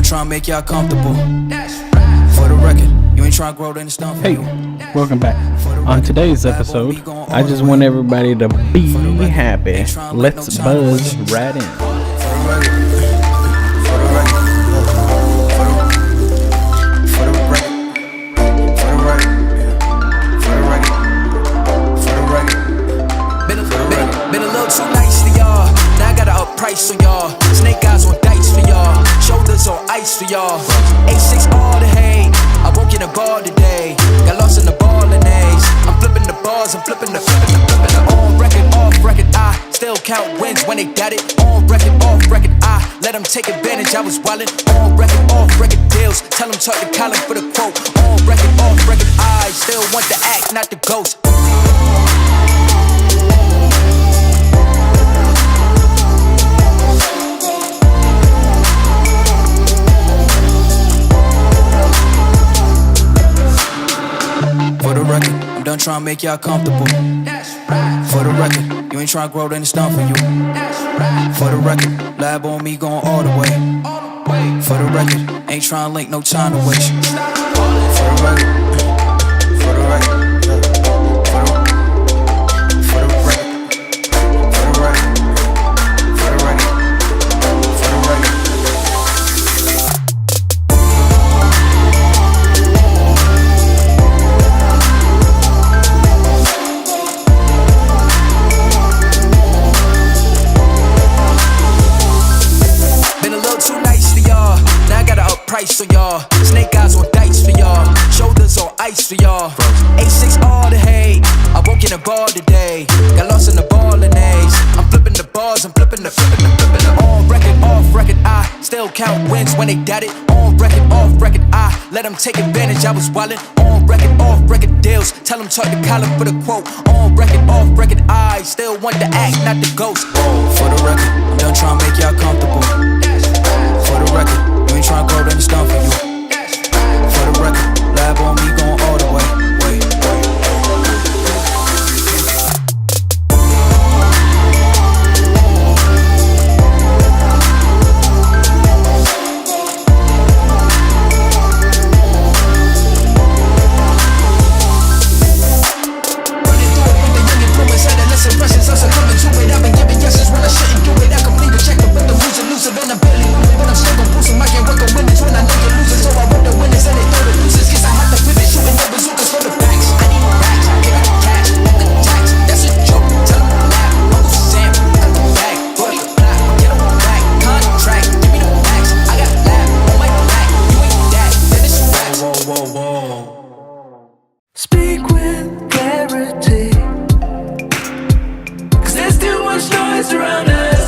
trying to make y'all comfortable. For the record, you ain't trying to grow, then it's done for you. Hey, welcome back. On today's episode, I just want everybody to be happy. Let's buzz right in. Been a little too nice to y'all. Now I gotta up price for y'all. Snake eyes on dice for y'all. Shoulders on ice for y'all. 8-6 all the hate. I won't get a ball today. Got lost in the ball and A's. I'm flipping the bars, I'm flipping the on record, off record. I still count wins when they got it. On record, off record. I let them take advantage. I was wildin'. On record, off record deals. Tell them talk to Colin for the quote. On record, off record. I still want the act, not the ghost. For the record, I'm done trying to make y'all comfortable. For the record, you ain't trying to grow, then it's done for you. For the record, lab on me going all the way. For the record, ain't trying to link, no time to waste. For the record, for the record. Price for y'all, snake eyes on dice for y'all, shoulders on ice for y'all. 8-6 all the hate, I won't get a ball today. Got lost in the ball and A's. I'm flipping the bars, I'm flipping the on record, off record. I still count wins when they got it. On record, off record. I let them take advantage. I was wildin'. On record, off record deals. Tell them talk to Colin for the quote. On record, off record. I still want the act, not the ghost. For the record, I'm done trying to make y'all comfortable. For the record. You ain't tryna grow, then it's done for you. For the record, lab on me going all the way. Running through it with the young improvements, had a less impressions. I'm succumbing to it. I've been giving yeses when I shouldn't do it. I complete a check, but the rules elusive and I'm barely moving. But I'm still gon' prove some. I can't work on winners when I know you're losing. So I run the winners and they throw the losers. Guess I have to pivot, shooting the bazookas for the facts. I need racks, give me the cash, fuck the tax. That's a joke, tell them to laugh. Uncle Sam, got the bag, boy, black, get them back. Contract, give me the facts. I got lab on my back. You ain't that, then it's facts. Whoa. Speak with clarity, 'cause there's too much noise around us.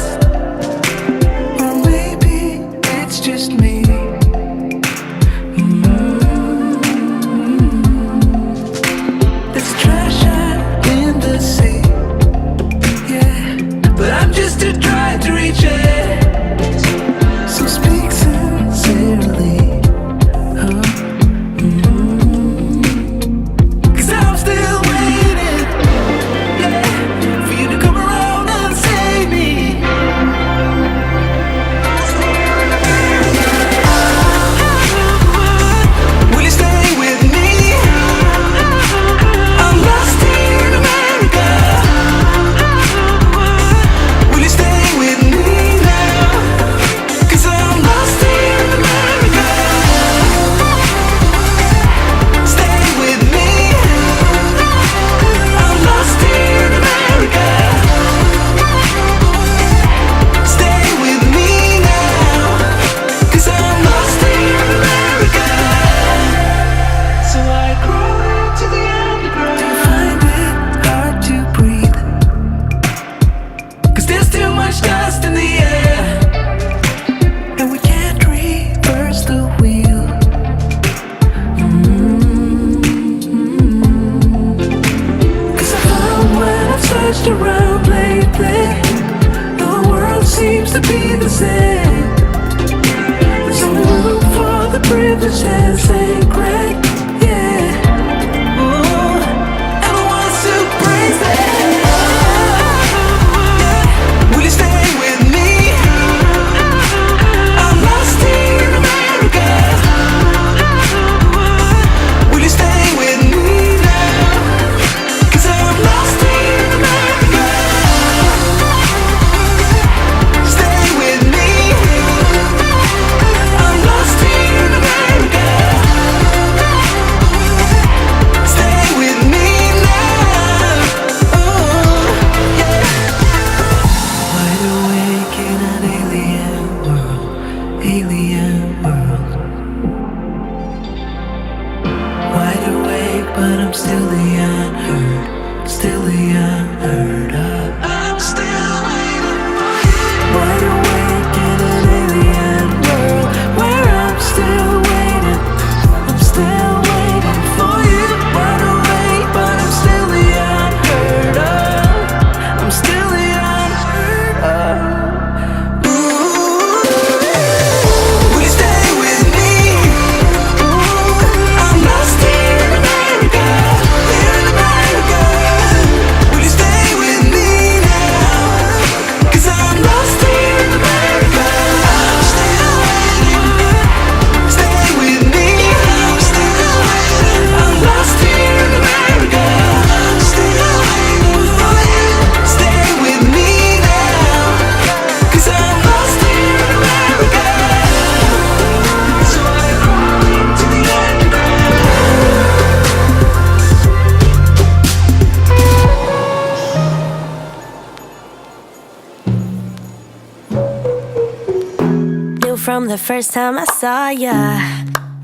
Or maybe it's just me. There's treasure in the sea, yeah, but I'm just too dry to reach it. So speak sincerely. Around lately, the world seems to be the same. There's no room for the privileged and sacred, yeah. Oh, everyone wants to praise it. Will you stay with me? I'm lost in America. still the unheard of. I'm still waiting for you. Wide awake in an alien world where I'm still waiting. I'm still waiting for you. Wide awake, but I'm still the unheard of. I'm still the unheard of. Will you stay with me? I'm lost here in America. Here in America. Will you stay with me now? 'Cause I'm lost here in America. I'm still waiting. Stay with me. I'm still waiting. I'm lost here in America. I'm still waiting for you. Stay with me now. 'Cause I'm lost here in America. So I crawl into the underground. Knew from the first time I saw ya,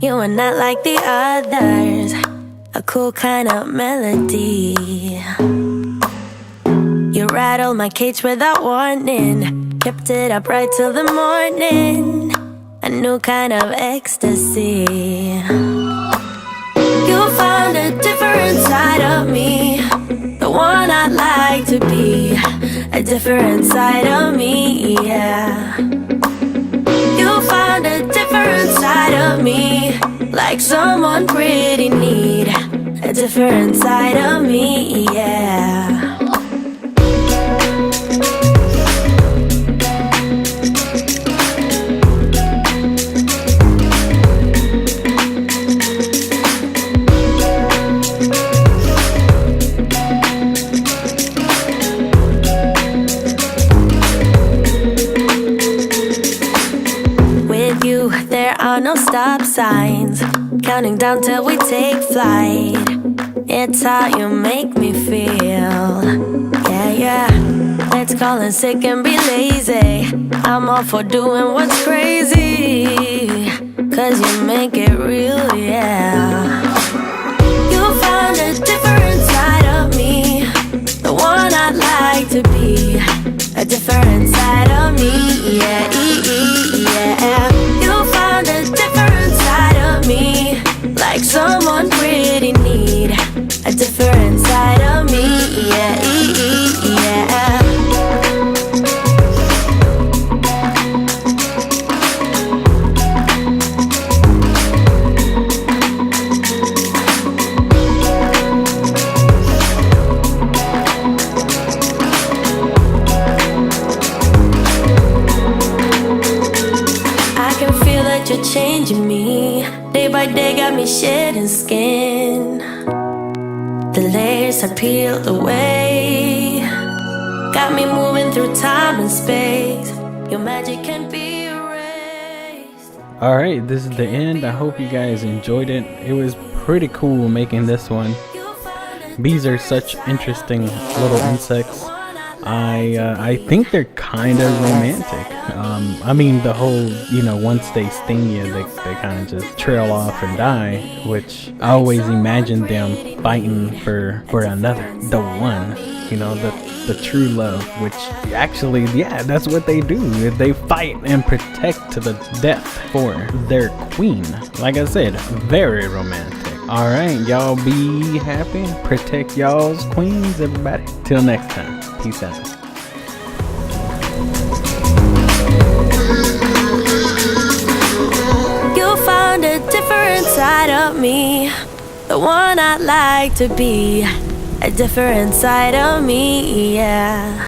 you were not like the others. A cool kind of melody. You rattled my cage without warning, kept it up right till the morning. A new kind of ecstasy. You found a different side of me, the one I'd like to be. A different side of me, yeah. You found a different side of me, like someone pretty neat. A different side of me, yeah. With you, there are no stop signs, counting down till we take flight. It's how you make me feel. Yeah, yeah. Let's call in sick and be lazy. I'm all for doing what's crazy, 'cause you make it real, yeah. You found a different side of me, the one I'd like to be. A different side of me, yeah, yeah. You found a different side of me, like someone pretty neat. A different side of me, yeah, yeah. I can feel that you're changing me. Day by day got me shedding skin. The layers are peeled away, got me moving through time and space. Your magic can't be erased. Alright, this is the end. I hope you guys enjoyed it. It was pretty cool making this one. Bees are such interesting little insects. I think they're kind of romantic. I mean, the whole, once they sting you, they kind of just trail off and die, which I always imagined them fighting for another, the one, the true love, which actually, yeah, that's what they do. They fight and protect to the death for their queen. Like I said, very romantic. Alright, y'all be happy. Protect y'all's queens, everybody. Till next time. Peace out. You found a different side of me, the one I'd like to be. A different side of me, yeah.